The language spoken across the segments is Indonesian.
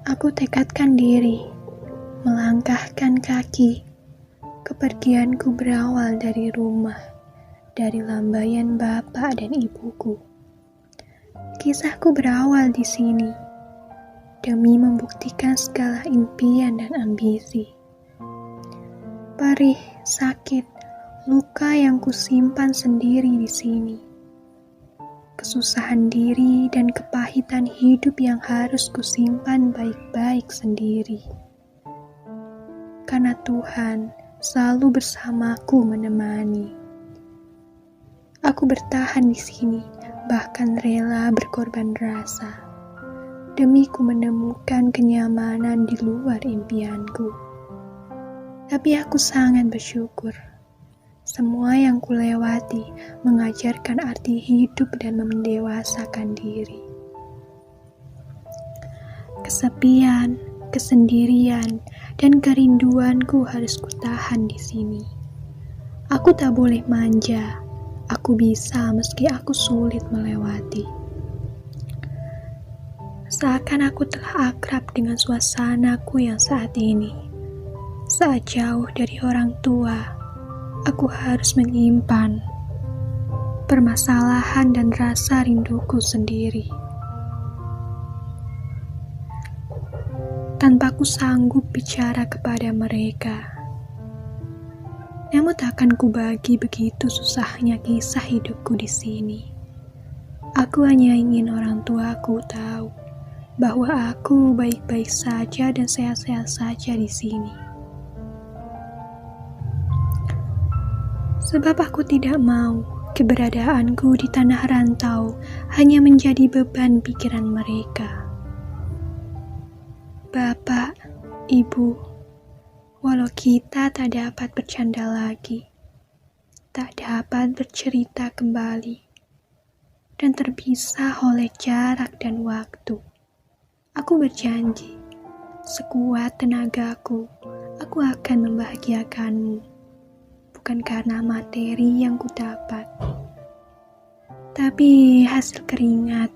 Aku tekadkan diri, melangkahkan kaki. Kepergianku berawal dari rumah, dari lambaian bapak dan ibuku. Kisahku berawal di sini, demi membuktikan segala impian dan ambisi. Perih, sakit, luka yang kusimpan sendiri di sini. Kesusahan diri dan kepahitan hidup yang harus kusimpan baik-baik sendiri. Karena Tuhan selalu bersamaku menemani. Aku bertahan di sini, bahkan rela berkorban rasa, demi ku menemukan kenyamanan di luar impianku. Tapi aku sangat bersyukur. Semua yang kulewati mengajarkan arti hidup dan mendewasakan diri. Kesepian, kesendirian, dan kerinduanku harus kutahan di sini. Aku tak boleh manja. Aku bisa meski aku sulit melewati. Seakan aku telah akrab dengan suasanaku yang saat ini. Saat jauh dari orang tua, aku harus menyimpan permasalahan dan rasa rinduku sendiri. Tanpa ku sanggup bicara kepada mereka. Namun takkan ku bagi begitu susahnya kisah hidupku di sini. Aku hanya ingin orang tuaku tahu bahwa aku baik-baik saja dan sehat-sehat saja di sini. Sebab aku tidak mau keberadaanku di tanah rantau hanya menjadi beban pikiran mereka. Bapak, Ibu, walau kita tak dapat bercanda lagi, tak dapat bercerita kembali, dan terpisah oleh jarak dan waktu, aku berjanji, sekuat tenagaku, aku akan membahagiakanmu. Bukan karena materi yang kudapat, tapi hasil keringat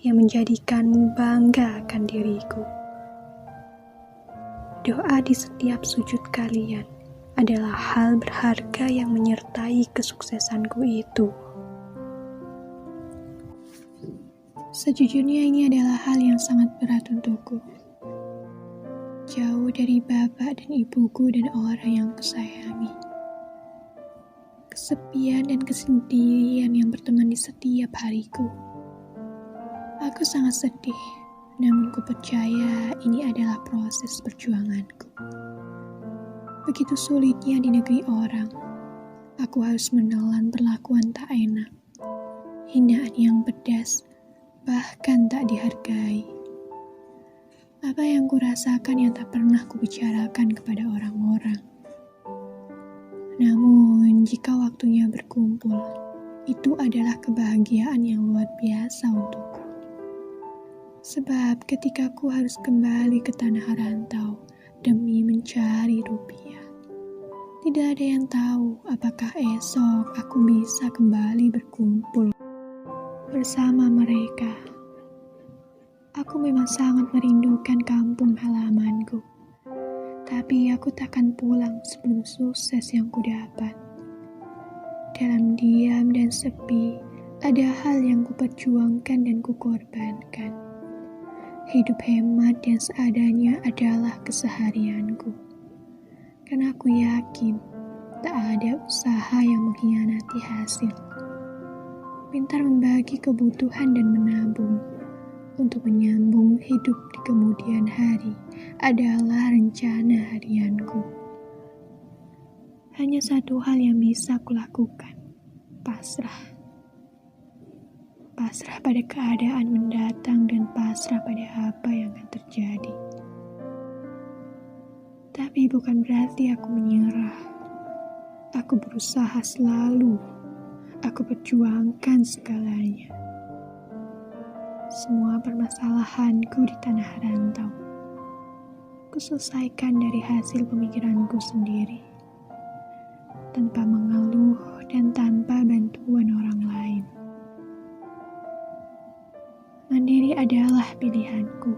yang menjadikanmu bangga akan diriku. Doa di setiap sujud kalian adalah hal berharga yang menyertai kesuksesanku itu. Sejujurnya ini adalah hal yang sangat berat untukku. Jauh dari bapak dan ibuku dan orang yang kusayangi. Kesepian dan kesendirian yang berteman di setiap hariku. Aku sangat sedih, namun ku percaya ini adalah proses perjuanganku. Begitu sulitnya di negeri orang, aku harus menelan perlakuan tak enak, hinaan yang pedas, bahkan tak dihargai. Apa yang ku rasakan yang tak pernah ku bicarakan kepada orang-orang. Namun, jika waktunya berkumpul, itu adalah kebahagiaan yang luar biasa untukku. Sebab ketika aku harus kembali ke tanah rantau demi mencari rupiah, tidak ada yang tahu apakah esok aku bisa kembali berkumpul bersama mereka. Aku memang sangat merindukan kampung halamanku. Tapi aku takkan pulang sebelum sukses yang kudapat. Dalam diam dan sepi, ada hal yang kuperjuangkan dan kukorbankan. Hidup hemat dan seadanya adalah keseharianku. Karena aku yakin, tak ada usaha yang mengkhianati hasil. Pintar membagi kebutuhan dan menabung. Untuk menyambung hidup di kemudian hari adalah rencana harianku. Hanya satu hal yang bisa kulakukan, pasrah. Pasrah pada keadaan mendatang dan pasrah pada apa yang akan terjadi. Tapi bukan berarti aku menyerah. Aku berusaha selalu. Aku perjuangkan segalanya. Semua permasalahanku di tanah rantau, kuselesaikan dari hasil pemikiranku sendiri, tanpa mengeluh dan tanpa bantuan orang lain. Mandiri adalah pilihanku.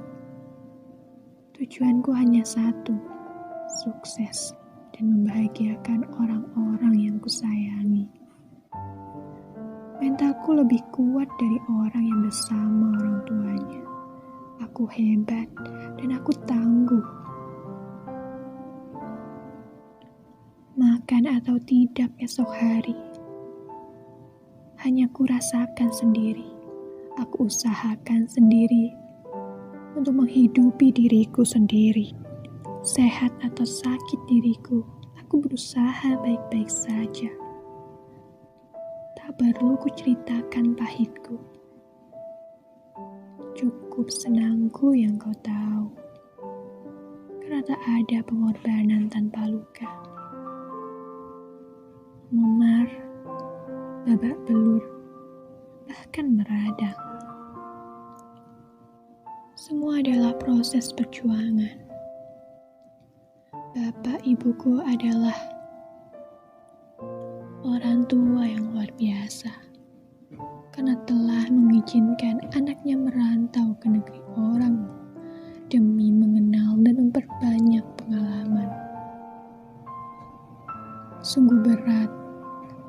Tujuanku hanya satu, sukses dan membahagiakan orang-orang yang kusayangi. Mentalku lebih kuat dari orang yang bersama orang tuanya. Aku hebat dan aku tangguh. Makan atau tidak esok hari, hanya kurasakan sendiri. Aku usahakan sendiri untuk menghidupi diriku sendiri. Sehat atau sakit diriku, aku berusaha baik-baik saja. Tak perlu kuceritakan pahitku. Cukup senangku yang kau tahu. Karena tak ada pengorbanan tanpa luka. Memar, babak belur, bahkan meradang. Semua adalah proses perjuangan. Bapak ibuku adalah orang tua yang luar biasa. Karena telah mengizinkan anaknya merantau ke negeri orang demi mengenal dan memperbanyak pengalaman. Sungguh berat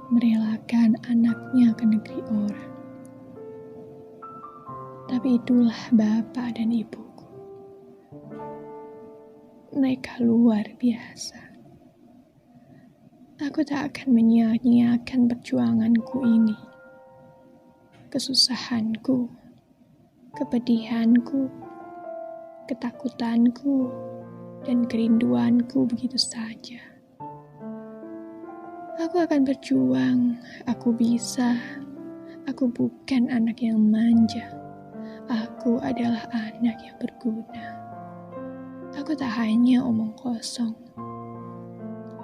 merelakan anaknya ke negeri orang. Tapi itulah bapak dan ibuku. Mereka luar biasa. Aku tak akan menyia-nyiakan perjuanganku ini. Kesusahanku, kepedihanku, ketakutanku, dan kerinduanku begitu saja. Aku akan berjuang, aku bisa. Aku bukan anak yang manja. Aku adalah anak yang berguna. Aku tak hanya omong kosong,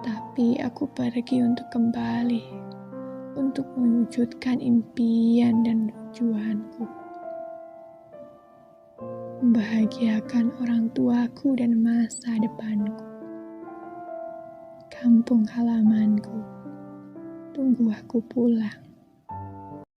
tapi aku pergi untuk kembali, untuk mewujudkan impian dan tujuanku. Membahagiakan orang tuaku dan masa depanku. Kampung halamanku, tunggu aku pulang.